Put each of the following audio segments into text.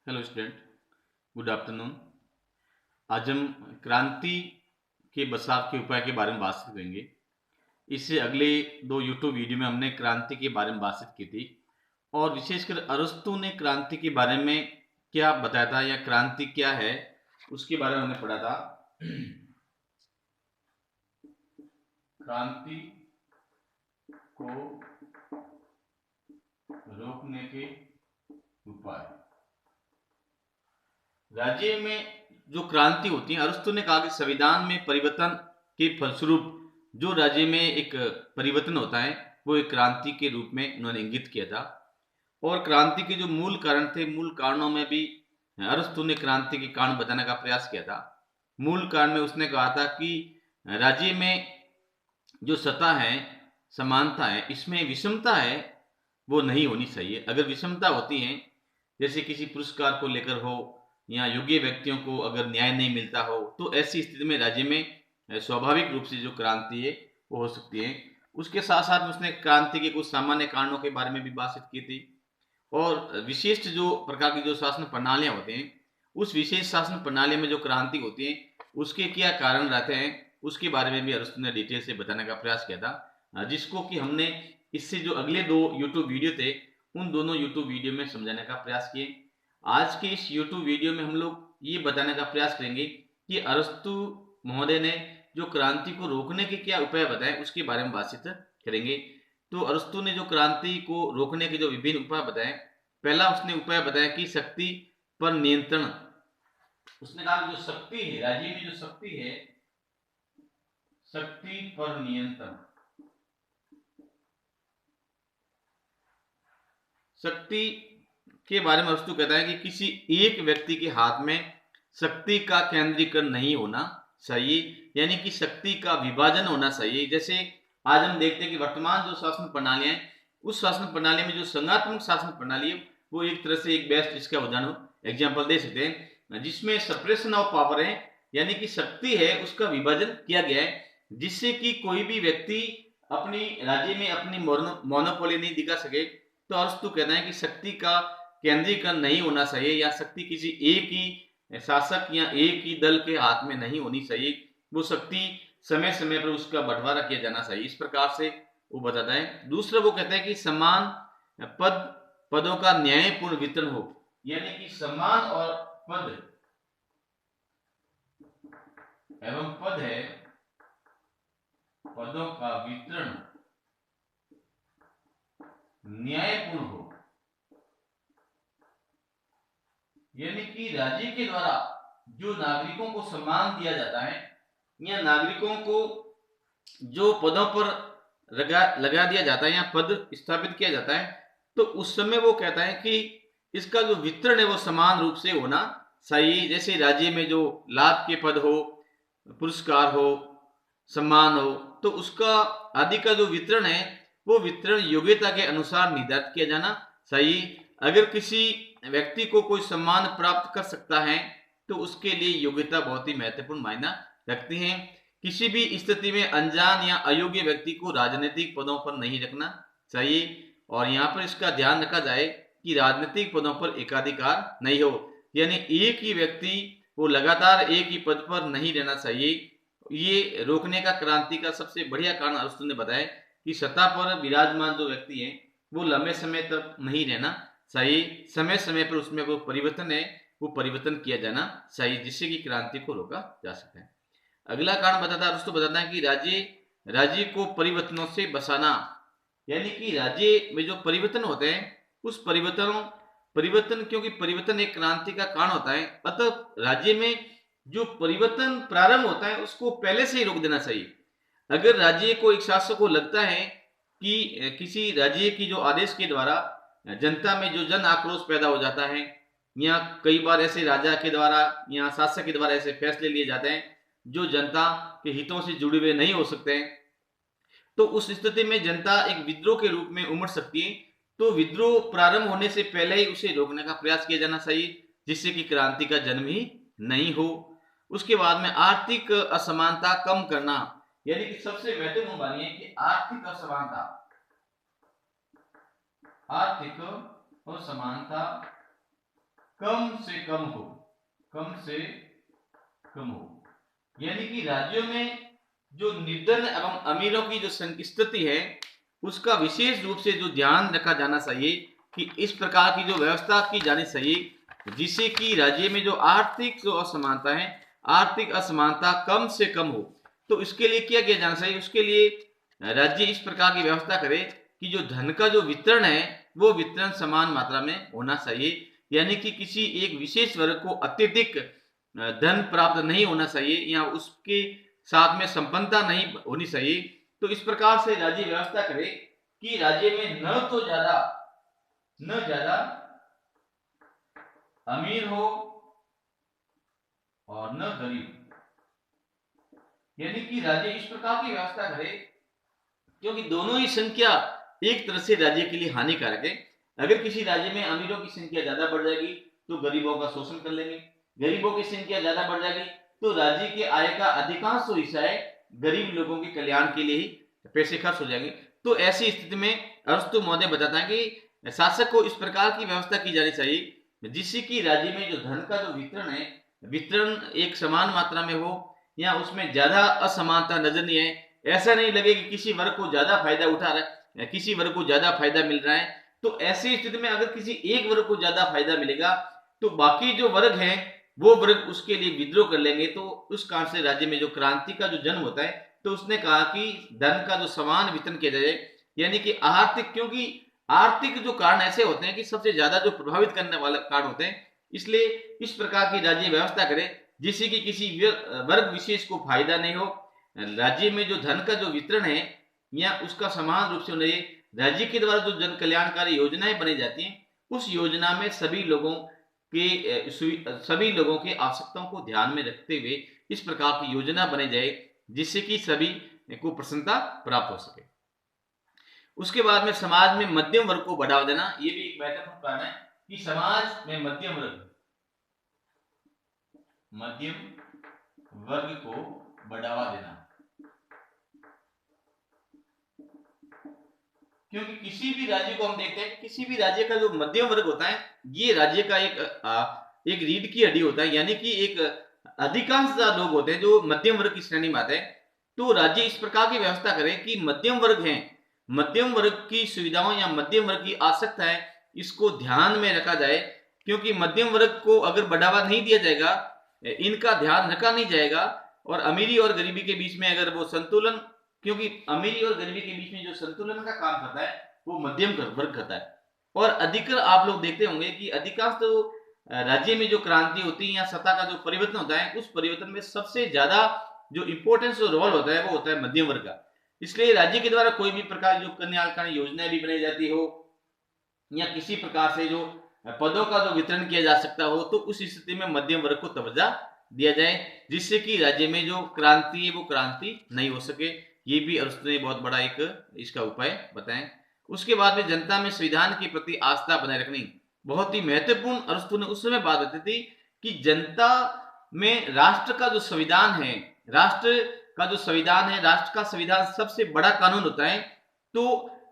Hello student, good afternoon. आज हम क्रांति के बसाव के उपाय के बारे में बात करेंगे। इससे अगले दो यूट्यूब वीडियो में हमने क्रांति के बारे में बात की थी और विशेषकर अरस्तु ने क्रांति के बारे में क्या बताया था या क्रांति क्या है उसके बारे में हमने पढ़ा था। क्रांति को रोकने के उपाय। राज्य में जो क्रांति होती है, अरस्तु ने कहा कि संविधान में परिवर्तन के फलस्वरूप जो राज्य में एक परिवर्तन होता है वो एक क्रांति के रूप में उन्होंने इंगित किया था। और क्रांति के जो मूल कारण थे, मूल कारणों में भी अरस्तु ने क्रांति के कारण बताने का प्रयास किया था। मूल कारण में उसने कहा था कि राज्य में जो सत्ता है, समानता है, इसमें विषमता है वो नहीं होनी चाहिए। अगर विषमता होती है, जैसे किसी पुरस्कार को लेकर हो या योग्य व्यक्तियों को अगर न्याय नहीं मिलता हो, तो ऐसी स्थिति में राज्य में स्वाभाविक रूप से जो क्रांति है वो हो सकती है। उसके साथ साथ उसने क्रांति के कुछ सामान्य कारणों के बारे में भी बातचीत की थी और विशिष्ट जो प्रकार की जो शासन प्रणालियां होती हैं, उस विशेष शासन प्रणाली में जो क्रांति होती है उसके क्या कारण रहते हैं उसके बारे में भी अरस्तु ने डिटेल से बताने का प्रयास किया था, जिसको कि हमने इससे जो अगले दो यूट्यूब वीडियो थे उन दोनों यूट्यूब वीडियो में समझाने का प्रयास किए। आज के इस यूट्यूब वीडियो में हम लोग ये बताने का प्रयास करेंगे कि अरस्तु महोदय ने जो क्रांति को रोकने के क्या उपाय बताए उसके बारे में बातचीत करेंगे। तो अरस्तु ने जो क्रांति को रोकने के जो विभिन्न उपाय बताए, पहला उसने उपाय बताया कि शक्ति पर नियंत्रण। उसने कहा जो शक्ति है, राज्य में जो शक्ति है, शक्ति पर नियंत्रण। शक्ति के बारे में अरस्तु कहता है कि किसी एक व्यक्ति के हाथ में शक्ति का केंद्रीकरण नहीं होना चाहिए, यानी कि शक्ति का विभाजन होना चाहिए। जैसे आज हम देखते हैं कि वर्तमान जो शासन प्रणालियां हैं, उस शासन प्रणाली में जो संघात्मक शासन प्रणाली है वो एक तरह से एक बेस्ट इसका उदाहरण एग्जाम्पल दे सकते हैं, जिसमें सप्रेशन ऑफ पावर है, यानी कि शक्ति है उसका विभाजन किया गया है, जिससे कि कोई भी व्यक्ति अपनी राज्य में अपनी मोनोपोली नहीं दिखा सके। तो अरस्तु कहता है कि शक्ति का केंद्रीकरण नहीं होना चाहिए या शक्ति किसी एक ही शासक या एक ही दल के हाथ में नहीं होनी चाहिए। वो शक्ति समय समय पर उसका बंटवारा किया जाना चाहिए, इस प्रकार से वो बताता है। दूसरा वो कहता है कि समान पदों का न्यायपूर्ण वितरण हो, यानी कि समान और पद एवं पद है, पदों का वितरण न्यायपूर्ण हो, यानी कि राज्य के द्वारा जो नागरिकों को सम्मान दिया जाता है या नागरिकों को जो पदों पर लगा दिया जाता है या पद स्थापित किया जाता है, तो उस समय वो कहता है कि इसका जो वितरण है वो समान रूप से होना चाहिए। जैसे राज्य में जो लाभ के पद हो, पुरस्कार हो, सम्मान हो, तो उसका आदि का जो वितरण है वो वितरण योग्यता के अनुसार निर्धारित किया जाना चाहिए। अगर किसी व्यक्ति को कोई सम्मान प्राप्त कर सकता है तो उसके लिए योग्यता बहुत ही महत्वपूर्ण मायना रखती है। किसी भी स्थिति में अनजान या अयोग्य व्यक्ति को राजनीतिक पदों पर नहीं रखना चाहिए। और यहाँ पर इसका ध्यान रखा जाए कि राजनीतिक पदों पर एकाधिकार नहीं हो, यानी एक ही व्यक्ति वो लगातार एक ही पद पर नहीं रहना चाहिए। ये रोकने का क्रांति का सबसे बढ़िया कारण अरस्तु ने बताया कि सत्ता पर विराजमान जो व्यक्ति है वो लंबे समय तक नहीं रहना चाहिए, समय समय पर उसमें वो परिवर्तन है वो परिवर्तन किया जाना चाहिए, जिससे कि क्रांति को रोका जा सकता है। अगला कारण बताता है अरस्तु बताता है कि राज्य को परिवर्तनों से बचाना, यानी कि राज्य में जो परिवर्तन होते हैं उस परिवर्तन क्योंकि परिवर्तन एक क्रांति का कारण होता है, अतः राज्य में जो परिवर्तन प्रारंभ होता है उसको पहले से ही रोक देना चाहिए। अगर राज्य को एक शासक को लगता है कि किसी राज्य की जो आदेश के द्वारा जनता में जो जन आक्रोश पैदा हो जाता है या कई बार ऐसे राजा के द्वारा या शासक के द्वारा ऐसे फैसले लिए जाते हैं जो जनता के हितों से जुड़े हुए नहीं हो सकते हैं, तो उस स्थिति में जनता एक विद्रोह के रूप में उमड़ सकती है। तो विद्रोह प्रारंभ होने से पहले ही उसे रोकने का प्रयास किया जाना चाहिए, जिससे कि क्रांति का जन्म ही नहीं हो। उसके बाद में आर्थिक असमानता कम करना, यानी कि सबसे महत्वपूर्ण बात यह है कि आर्थिक असमानता कम से कम हो, कम से कम हो। यानी कि राज्यों में जो निर्धन एवं अमीरों की जो स्थिति है उसका विशेष रूप से जो ध्यान रखा जाना चाहिए कि इस प्रकार की जो व्यवस्था की जानी चाहिए जिससे कि राज्य में जो आर्थिक जो असमानता है, आर्थिक असमानता कम से कम हो। तो इसके लिए क्या किया जाना चाहिए? उसके लिए राज्य इस प्रकार की व्यवस्था करे कि जो धन का जो वितरण है वो वितरण समान मात्रा में होना चाहिए। यानी कि किसी एक विशेष वर्ग को अत्यधिक धन प्राप्त नहीं होना चाहिए या उसके साथ में संपन्नता नहीं होनी चाहिए। तो इस प्रकार से राज्य व्यवस्था करे कि राज्य में न ज्यादा अमीर हो और न गरीब। यानी कि राज्य इस प्रकार की व्यवस्था करे क्योंकि दोनों ही संख्या एक तरह से राज्य के लिए हानिकारक है। अगर किसी राज्य में अमीरों की संख्या ज्यादा बढ़ जाएगी तो गरीबों का शोषण कर लेंगे, गरीबों की संख्या ज्यादा बढ़ जाएगी तो राज्य के आय का अधिकांश हिस्सा है गरीब लोगों के कल्याण के लिए ही पैसे खर्च हो जाएंगे। तो ऐसी स्थिति में अरस्तु महोदय बताता है कि शासक को इस प्रकार की व्यवस्था की जानी चाहिए जिससे कि राज्य में जो धन का जो वितरण है, वितरण एक समान मात्रा में हो या उसमें ज्यादा असमानता नजर नहीं आए। ऐसा नहीं लगे कि किसी वर्ग को ज्यादा फायदा उठा रहा है, किसी वर्ग को ज्यादा फायदा मिल रहा है। तो ऐसी स्थिति में अगर किसी एक वर्ग को ज्यादा फायदा मिलेगा तो बाकी जो वर्ग हैं वो वर्ग उसके लिए विद्रोह कर लेंगे। तो उस कारण से राज्य में जो क्रांति का जो जन्म होता है तो उसने कहा कि धन का जो समान वितरण किया जाए। यानी कि आर्थिक, क्योंकि आर्थिक जो कारण ऐसे होते हैं कि सबसे ज्यादा जो प्रभावित करने वाले कारण होते हैं, इसलिए इस प्रकार की राज्य व्यवस्था करे जिससे कि किसी वर्ग विशेष को फायदा नहीं हो। राज्य में जो धन का जो वितरण है या उसका समान रूप से होना चाहिए। राज्य के द्वारा जो जन कल्याणकारी योजनाएं बनाई जाती हैं उस योजना में सभी लोगों के आवश्यकताओं को ध्यान में रखते हुए इस प्रकार की योजना बनाई जाए जिससे कि सभी को प्रसन्नता प्राप्त हो सके। उसके बाद में समाज में मध्यम वर्ग को बढ़ावा देना, ये भी एक महत्वपूर्ण कारण है कि समाज में मध्यम वर्ग को बढ़ावा देना। क्योंकि किसी भी राज्य को हम देखते हैं, किसी भी राज्य का जो मध्यम वर्ग होता है ये राज्य का एक रीढ़ की हड्डी होता है। यानी कि एक अधिकांश लोग होते हैं जो मध्यम वर्ग की श्रेणी में आते हैं। तो राज्य इस प्रकार की व्यवस्था करे कि मध्यम वर्ग हैं, मध्यम वर्ग की सुविधाओं या मध्यम वर्ग की आवश्यकता है इसको ध्यान में रखा जाए। क्योंकि मध्यम वर्ग को अगर बढ़ावा नहीं दिया जाएगा, इनका ध्यान रखा नहीं जाएगा और अमीरी और गरीबी के बीच में अगर वो संतुलन, क्योंकि अमीरी और गरीबी के बीच में जो संतुलन का काम करता है वो मध्यम वर्ग करता है। और अधिकतर आप लोग देखते होंगे कि अधिकांश तो राज्य में जो क्रांति होती है या सत्ता का जो परिवर्तन होता है उस परिवर्तन में सबसे ज्यादा जो इंपॉर्टेंस जो रोल होता है वो होता है मध्यम वर्ग का। इसलिए राज्य के द्वारा कोई भी प्रकार जो कल्याणकारी योजनाएं भी बनाई जाती हो या किसी प्रकार से जो पदों का जो वितरण किया जा सकता हो तो उस स्थिति में मध्यम वर्ग को तवज्जो दिया जाए जिससे कि राज्य में जो क्रांति है वो क्रांति नहीं हो सके। ये भी अरस्तु ने बहुत बड़ा एक इसका उपाय बताएं। उसके बाद में जनता में संविधान के प्रति आस्था बनाए रखनी बहुत ही महत्वपूर्ण अरस्तु ने उस समय बात बताई थी कि जनता में राष्ट्र का जो संविधान है, राष्ट्र का जो संविधान है, राष्ट्र का संविधान सबसे बड़ा कानून होता है। तो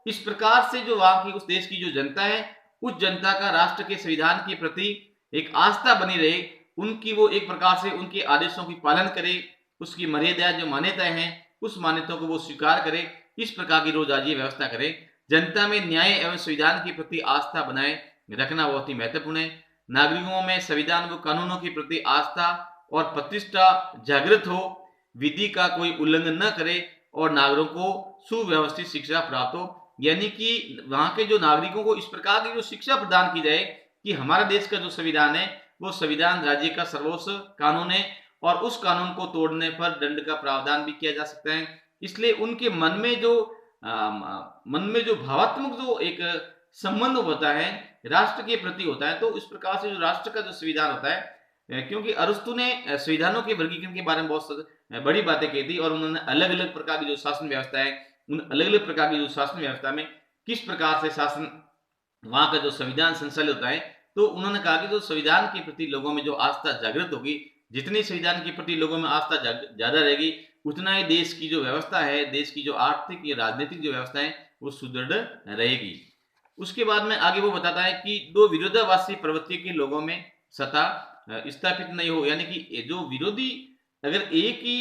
इस प्रकार से जो वहां की उस देश की जो जनता है उस जनता का राष्ट्र के संविधान के प्रति एक आस्था बनी रहे, उनकी वो एक प्रकार से उनके आदेशों की पालन करे, उसकी मर्यादा जो मान्यताएं हैं उस मान्यताओं को वो स्वीकार करे। इस प्रकार की रोज आज व्यवस्था करे। जनता में न्याय एवं संविधान के प्रति आस्था बनाए रखना बहुत ही महत्वपूर्ण है। नागरिकों में संविधान व कानूनों के प्रति आस्था और प्रतिष्ठा जागृत हो, विधि का कोई उल्लंघन न करे और नागरिकों को सुव्यवस्थित शिक्षा प्राप्त हो। यानी कि वहां के जो नागरिकों को इस प्रकार की जो शिक्षा प्रदान की जाए कि हमारा देश का जो संविधान है वो संविधान राज्य का सर्वोच्च कानून है और उस कानून को तोड़ने पर दंड का प्रावधान भी किया जा सकता है। इसलिए उनके मन में जो भावात्मक जो एक संबंध होता है राष्ट्र के प्रति होता है। तो इस प्रकार से जो राष्ट्र का जो संविधान होता है, क्योंकि अरस्तु ने संविधानों के वर्गीकरण के बारे में बहुत बड़ी बातें कही थी और उन्होंने अलग अलग प्रकार की जो शासन व्यवस्था है उन अलग अलग प्रकार की जो शासन व्यवस्था में किस प्रकार से शासन वहां का जो संविधान संचालित होता है। तो उन्होंने कहा कि जो संविधान के प्रति लोगों में जो आस्था जागृत होगी, जितनी संविधान के प्रति लोगों में आस्था ज्यादा रहेगी उतना ही देश की जो व्यवस्था है, देश की जो आर्थिक या राजनीतिक जो व्यवस्था है वो सुदृढ़ रहेगी। उसके बाद में आगे वो बताता है कि दो विरोधाभासी प्रवृत्ति के लोगों में सत्ता स्थापित नहीं हो, यानी कि जो विरोधी, अगर एक ही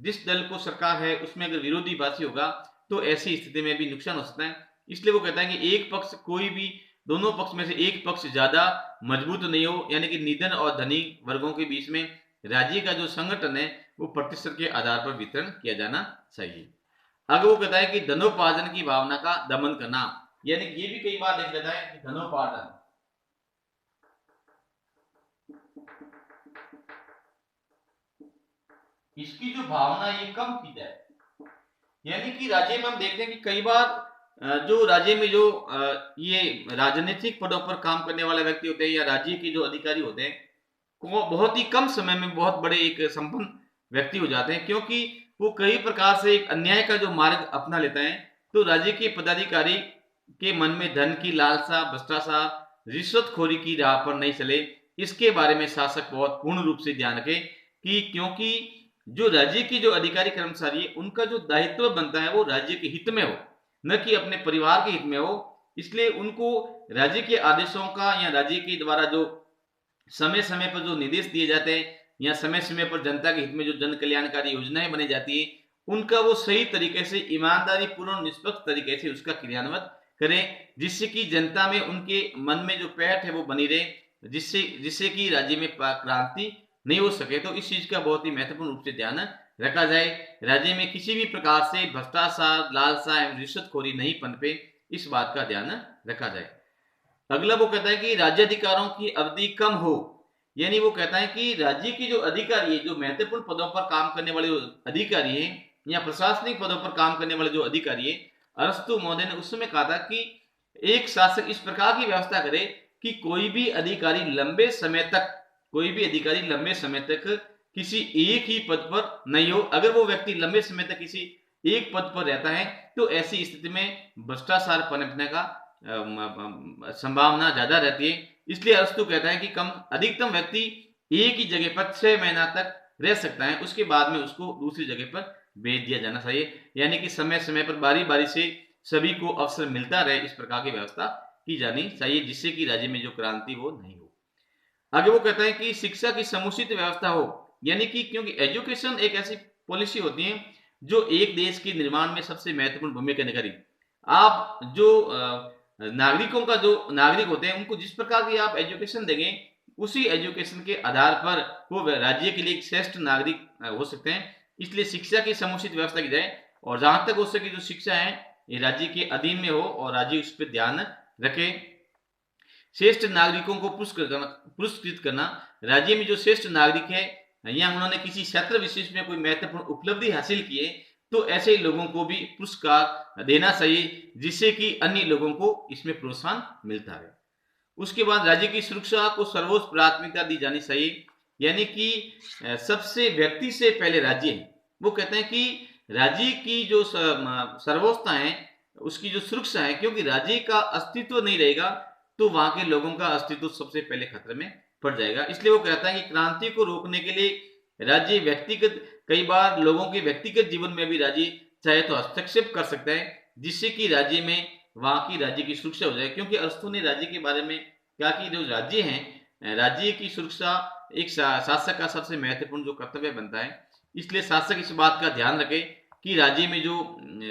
जिस दल को सरकार है उसमें अगर विरोधीभाषी होगा तो ऐसी स्थिति में भी नुकसान हो सकता है। इसलिए वो कहता है कि एक पक्ष, कोई भी दोनों पक्ष में से एक पक्ष ज्यादा मजबूत नहीं हो, यानी कि निधन और धनी वर्गों के बीच में राज्य का जो संगठन है वो प्रतिशत के आधार पर वितरण किया जाना चाहिए। आगे वो कहता है कि धनोपार्जन की भावना का दमन करना, यानी ये भी कई बार देख लेता है कि धनोपार्जन, इसकी जो भावना ये कम की जाए। यानी कि राज्य में हम देखते हैं कि कई बार जो राज्य में जो ये राजनीतिक पदों पर काम करने वाले व्यक्ति होते हैं या राज्य के जो अधिकारी होते हैं वो बहुत ही कम समय में बहुत बड़े एक संपन्न व्यक्ति हो जाते हैं, क्योंकि वो कई प्रकार से एक अन्याय का जो मार्ग अपना लेता है। तो राज्य के पदाधिकारी के मन में धन की लालसा, भ्रष्टाचार, रिश्वतखोरी की राह पर नहीं चले, इसके बारे में शासक बहुत पूर्ण रूप से ध्यान रखे कि क्योंकि जो राज्य की जो अधिकारी कर्मचारी है उनका जो दायित्व बनता है वो राज्य के हित में हो, न कि अपने परिवार के हित में हो। इसलिए उनको राज्य के आदेशों का या राज्य के द्वारा जो समय समय पर जो निर्देश दिए जाते हैं या समय समय पर जनता के हित में जो जन कल्याणकारी योजनाएं बनी जाती है उनका वो सही तरीके से, ईमानदारी पूर्ण निष्पक्ष तरीके से उसका क्रियान्वयन करें, जिससे कि जनता में उनके मन में जो पैठ है वो बनी रहे, जिससे जिससे कि राज्य में क्रांति नहीं हो सके। तो इस चीज का बहुत ही महत्वपूर्ण रूप से ध्यान रखा जाए, राज्य में किसी भी प्रकार से भ्रष्टाचार, लालसा एवं रिश्वतखोरी नहीं पनपे, इस बात का ध्यान रखा जाए। अगला वो कहता है कि राज्य अधिकारों की अवधि कम हो, यानी वो कहता है कि राज्य की जो अधिकारी है, जो महत्वपूर्ण पदों पर काम करने वाले अधिकारी हैं या प्रशासनिक पदों पर काम करने वाले जो अधिकारी है, अरस्तु महोदय ने उस समय कहा था कि एक शासक इस प्रकार की व्यवस्था करे कि कोई भी अधिकारी लंबे समय तक किसी एक ही पद पर नहीं हो। अगर वो व्यक्ति लंबे समय तक किसी एक पद पर रहता है तो ऐसी स्थिति में भ्रष्टाचार पनपने का संभावना ज्यादा रहती है। इसलिए अरस्तु कहता है कि अधिकतम व्यक्ति एक ही जगह पर 6 महीना तक रह सकता है, उसके बाद में उसको दूसरी जगह पर भेज दिया जाना चाहिए, यानी कि समय समय पर बारी बारी से सभी को अवसर मिलता रहे, इस प्रकार की व्यवस्था की जानी चाहिए, जिससे कि राज्य में जो क्रांति वो नहीं हो। आगे वो कहता है कि शिक्षा की समुचित व्यवस्था हो, यानी कि क्योंकि एजुकेशन एक ऐसी पॉलिसी होती है जो एक देश के निर्माण में सबसे महत्वपूर्ण भूमिका निभाती है। आप जो नागरिकों का जो नागरिक होते हैं उनको जिस प्रकार की आप एजुकेशन देंगे, उसी एजुकेशन के आधार पर वो राज्य के लिए एक श्रेष्ठ नागरिक हो सकते हैं। इसलिए शिक्षा की समुचित व्यवस्था की जाए और जहां तक हो सके जो शिक्षा है ये राज्य के अधीन में हो और राज्य उस पर ध्यान रखे। श्रेष्ठ नागरिकों को पुरस्कृत करना, राज्य में जो श्रेष्ठ नागरिक है या उन्होंने किसी क्षेत्र विशेष में कोई महत्वपूर्ण उपलब्धि हासिल की है तो ऐसे लोगों को भी पुरस्कार देना चाहिए, जिससे कि अन्य लोगों को इसमें प्रोत्साहन मिलता है। उसके बाद राज्य की सुरक्षा को सर्वोच्च प्राथमिकता दी जानी चाहिए, यानी कि सबसे व्यक्ति से पहले राज्य है। वो कहते हैं कि राज्य की जो सर्वोच्चता है उसकी जो सुरक्षा है, क्योंकि राज्य का अस्तित्व नहीं रहेगा तो वहां के लोगों का अस्तित्व सबसे पहले खतरे में पड़ जाएगा। इसलिए वो कहता है कि क्रांति को रोकने के लिए राज्य व्यक्तिगत, कई बार लोगों के व्यक्तिगत जीवन में भी राज्य चाहे तो हस्तक्षेप कर सकता है, जिससे कि राज्य में वहां की राज्य की सुरक्षा हो जाए। क्योंकि अरस्तु ने राज्य के बारे में कहा कि जो राज्य है, राज्य की सुरक्षा एक शासक का सबसे महत्वपूर्ण जो कर्तव्य बनता है। इसलिए शासक इस बात का ध्यान रखे कि राज्य में जो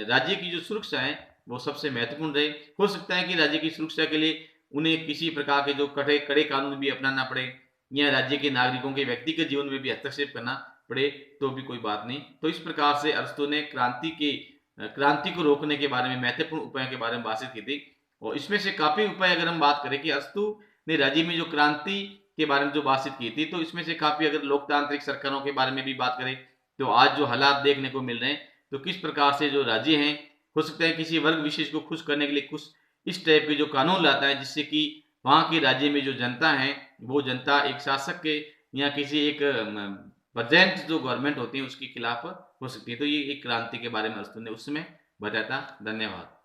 राज्य की जो सुरक्षा है वो सबसे महत्वपूर्ण रहे। हो सकता है कि राज्य की सुरक्षा के लिए उन्हें किसी प्रकार के जो कड़े कानून भी अपनाना पड़े या राज्य के नागरिकों के व्यक्तिगत जीवन में भी हस्तक्षेप करना पड़े, तो भी कोई बात नहीं। तो इस प्रकार से अरस्तु ने क्रांति को रोकने के बारे में महत्वपूर्ण उपायों के बारे में बातचीत की थी। और इसमें से काफी उपाय अगर हम बात करें कि अरस्तु ने राज्य में जो क्रांति के बारे में जो बातचीत की थी, तो इसमें से काफी, अगर लोकतांत्रिक सरकारों के बारे में भी बात करें तो आज जो हालात देखने को मिल रहे हैं, तो किस प्रकार से जो राज्य हैं, हो सकता है किसी वर्ग विशेष को खुश करने के लिए कुछ इस टाइप के जो कानून लाता है, जिससे कि वहां के राज्य में जो जनता है वो जनता एक शासक के या किसी एक प्रेजेंट जो गवर्नमेंट होती है उसके खिलाफ हो सकती है। तो ये एक क्रांति के बारे में अरस्तु ने उस समय बताया था। धन्यवाद।